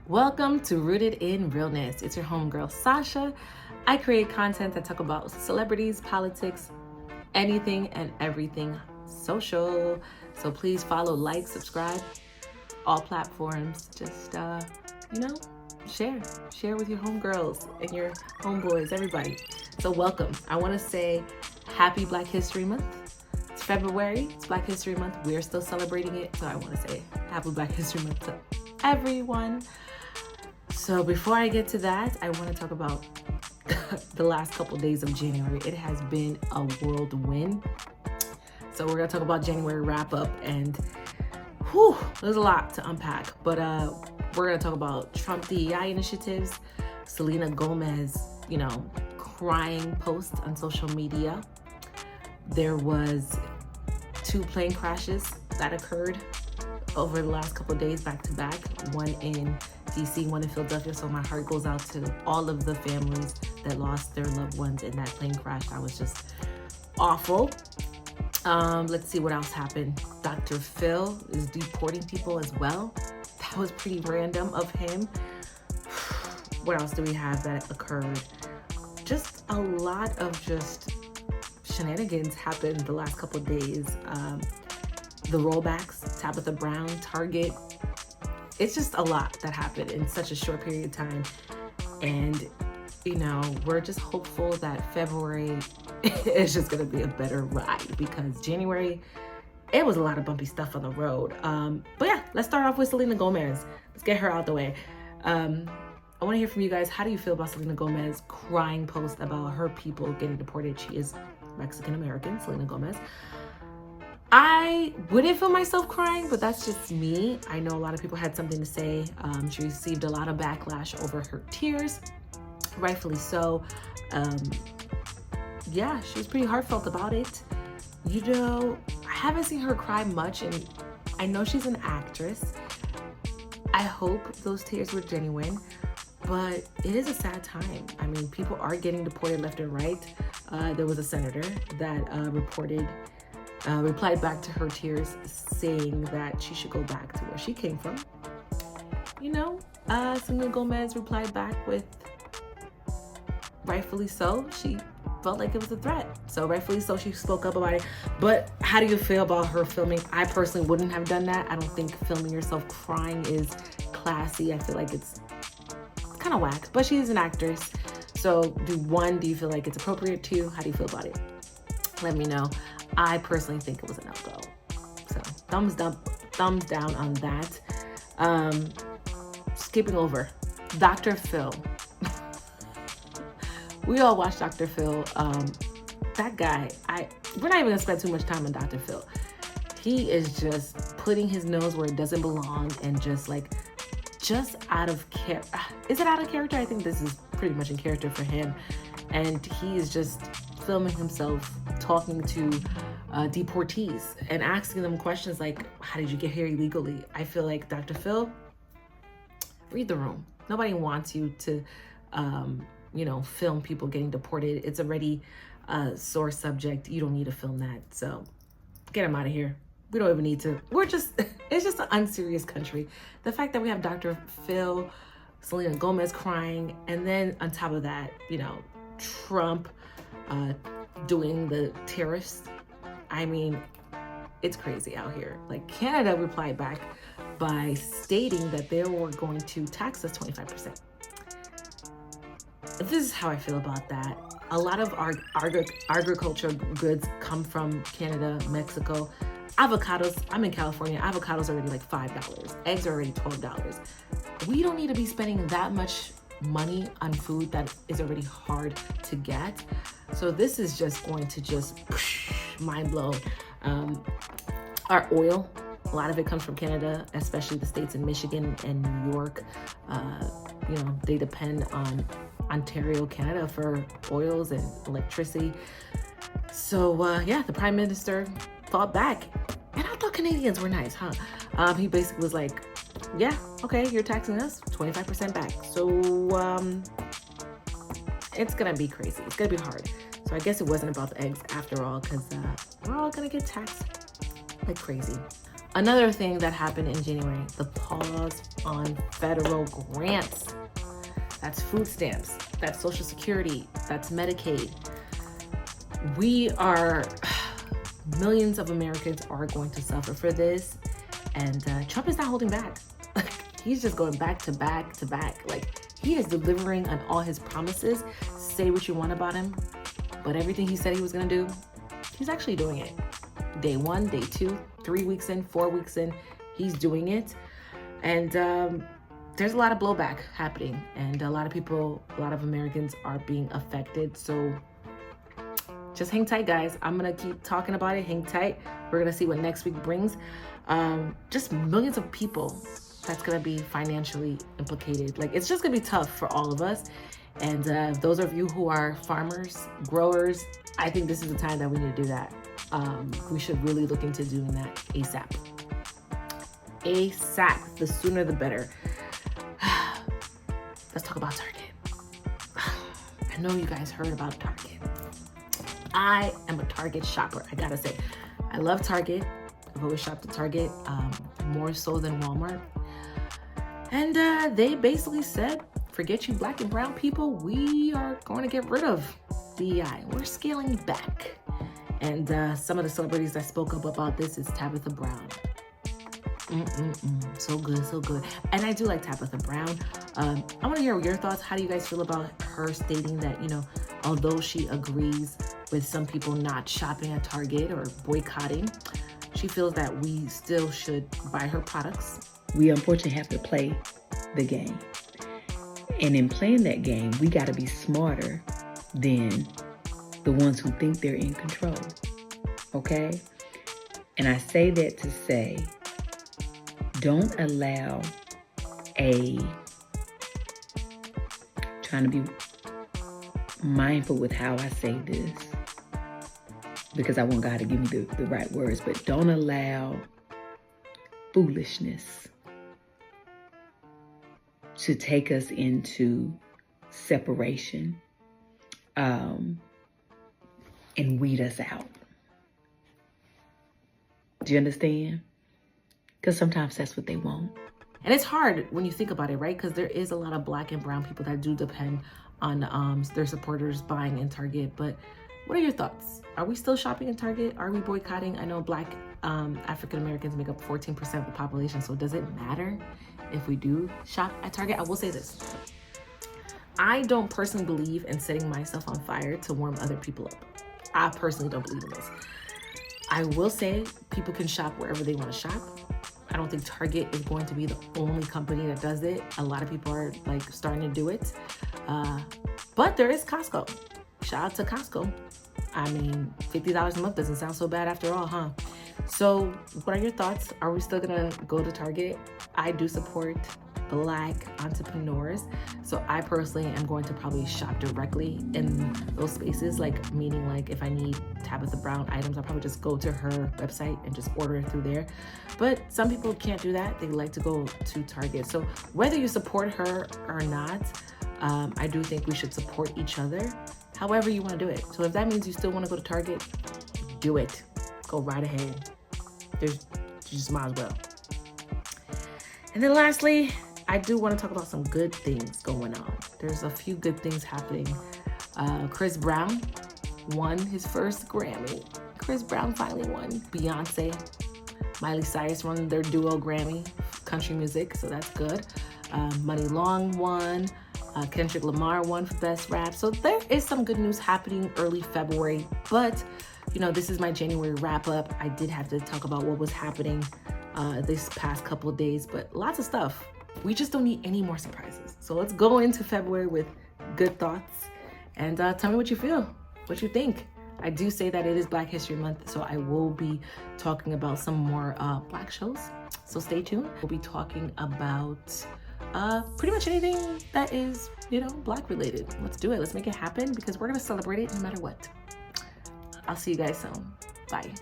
Welcome to Rooted in Realness. It's your homegirl, Sasha. I create content that talk about celebrities, politics, anything and everything social. So please follow, like, subscribe, all platforms. Just, share with your homegirls and your homeboys, everybody. So welcome. I want to say happy Black History Month. It's February. It's Black History Month. We're still celebrating it. So I want to say happy Black History Month to everyone. So before I get to that, I want to talk about the last couple days of January. It has been a whirlwind. So we're going to talk about January wrap up, and there's a lot to unpack. But we're going to talk about Trump DEI initiatives, Selena Gomez, crying posts on social media. There was 2 plane crashes that occurred over the last couple of days back to back, one in DC, one in Philadelphia. So my heart goes out to all of the families that lost their loved ones in that plane crash. That was just awful. Let's see what else happened. Dr. Phil is deporting people as well. That was pretty random of him. What else do we have that occurred? Just a lot of just shenanigans happened the last couple of days. The rollbacks, Tabitha Brown, Target. It's just a lot that happened in such a short period of time. And, we're just hopeful that February is just going to be a better ride, because January, it was a lot of bumpy stuff on the road. But yeah, let's start off with Selena Gomez. Let's get her out the way. I want to hear from you guys. How do you feel about Selena Gomez crying post about her people getting deported? She is Mexican-American, Selena Gomez. I wouldn't feel myself crying, but that's just me. I know a lot of people had something to say. She received a lot of backlash over her tears, rightfully so. She was pretty heartfelt about it. I haven't seen her cry much, and I know she's an actress. I hope those tears were genuine, but it is a sad time. I mean, people are getting deported left and right. There was a senator that replied back to her tears, saying that she should go back to where she came from. Selena Gomez replied back with, rightfully so, she felt like it was a threat. So rightfully so, she spoke up about it. But how do you feel about her filming? I personally wouldn't have done that. I don't think filming yourself crying is classy. I feel like it's kind of whack, but she is an actress. So do you feel like it's appropriate? 2, how do you feel about it? Let me know. I personally think it was a no-go. So thumbs down on that. Skipping over, Dr. Phil. We all watch Dr. Phil. That guy, we're not even gonna spend too much time on Dr. Phil. He is just putting his nose where it doesn't belong, and just out of character. Is it out of character? I think this is pretty much in character for him. And he is just filming himself talking to deportees and asking them questions like, how did you get here illegally? I feel like, Dr. Phil, read the room. Nobody wants you to, film people getting deported. It's already a sore subject. You don't need to film that. So get him out of here. We don't even need to. It's just an unserious country. The fact that we have Dr. Phil, Selena Gomez crying, and then on top of that, Trump doing the tariffs. I mean, it's crazy out here. Like, Canada replied back by stating that they were going to tax us 25%. This is how I feel about that. A lot of our agricultural goods come from Canada, Mexico. Avocados, I'm in California, avocados are already like $5. Eggs are already $12. We don't need to be spending that much money on food that is already hard to get. So this is just going to mind blow. Our oil, a lot of it comes from Canada, especially the states in Michigan and New York. They depend on Ontario, Canada for oils and electricity. So the Prime Minister fought back. And I thought Canadians were nice, huh? He basically was like, yeah, okay, you're taxing us 25% back. So it's gonna be crazy. It's gonna be hard. So I guess it wasn't about the eggs after all, because we're all gonna get taxed like crazy. Another thing that happened in January, the pause on federal grants. That's food stamps, that's Social Security, that's Medicaid. Millions of Americans are going to suffer for this. And Trump is not holding back. He's just going back to back to back. Like, he is delivering on all his promises. Say what you want about him, but everything he said he was gonna do, he's actually doing it. Day 1, day 2, 3 weeks in, 4 weeks in, he's doing it. And there's a lot of blowback happening, and a lot of Americans are being affected. So just hang tight, guys. I'm gonna keep talking about it. Hang tight. We're gonna see what next week brings. Just millions of people that's gonna be financially implicated. Like, it's just gonna be tough for all of us. And those of you who are farmers, growers, I think this is the time that we need to do that. We should really look into doing that ASAP. ASAP, the sooner the better. Let's talk about Target. I know you guys heard about Target. I am a Target shopper, I gotta say. I love Target. I've always shopped at Target, more so than Walmart. And they basically said, forget you Black and brown people, we are going to get rid of DEI. We're scaling back. And some of the celebrities that spoke up about this is Tabitha Brown. So good, so good. And I do like Tabitha Brown. I want to hear your thoughts. How do you guys feel about her stating that, although she agrees with some people not shopping at Target or boycotting, she feels that we still should buy her products? We unfortunately have to play the game. And in playing that game, we got to be smarter than the ones who think they're in control. Okay? And I say that to say, don't allow trying to be mindful with how I say this, because I want God to give me the right words, but don't allow foolishness to take us into separation and weed us out. Do you understand? Because sometimes that's what they want. And it's hard when you think about it, right? Because there is a lot of Black and brown people that do depend on their supporters buying in Target. But what are your thoughts? Are we still shopping in Target? Are we boycotting? I know Black African Americans make up 14% of the population. So does it matter if we do shop at Target? I will say this. I don't personally believe in setting myself on fire to warm other people up. I personally don't believe in this. I will say people can shop wherever they want to shop. I don't think Target is going to be the only company that does it. A lot of people are starting to do it. But there is Costco. Shout out to Costco. I mean, $50 a month doesn't sound so bad after all, huh? So what are your thoughts? Are we still gonna go to Target? I do support Black entrepreneurs. So I personally am going to probably shop directly in those spaces, meaning if I need Tabitha Brown items, I'll probably just go to her website and just order it through there. But some people can't do that. They like to go to Target. So whether you support her or not, I do think we should support each other, however you want to do it. So if that means you still want to go to Target, do it. Go right ahead. You just might as well. And then lastly, I do want to talk about some good things going on. There's a few good things happening. Chris Brown won his first Grammy. Chris Brown finally won. Beyonce, Miley Cyrus won their duo Grammy, country music, so that's good. Money Long won. Kendrick Lamar won for Best Rap. So there is some good news happening early February, but this is my January wrap up. I did have to talk about what was happening this past couple of days, but lots of stuff. We just don't need any more surprises. So let's go into February with good thoughts and tell me what you feel, what you think. I do say that it is Black History Month, so I will be talking about some more Black shows. So stay tuned. We'll be talking about pretty much anything that is, Black related. Let's do it. Let's make it happen because we're going to celebrate it no matter what. I'll see you guys soon. Bye.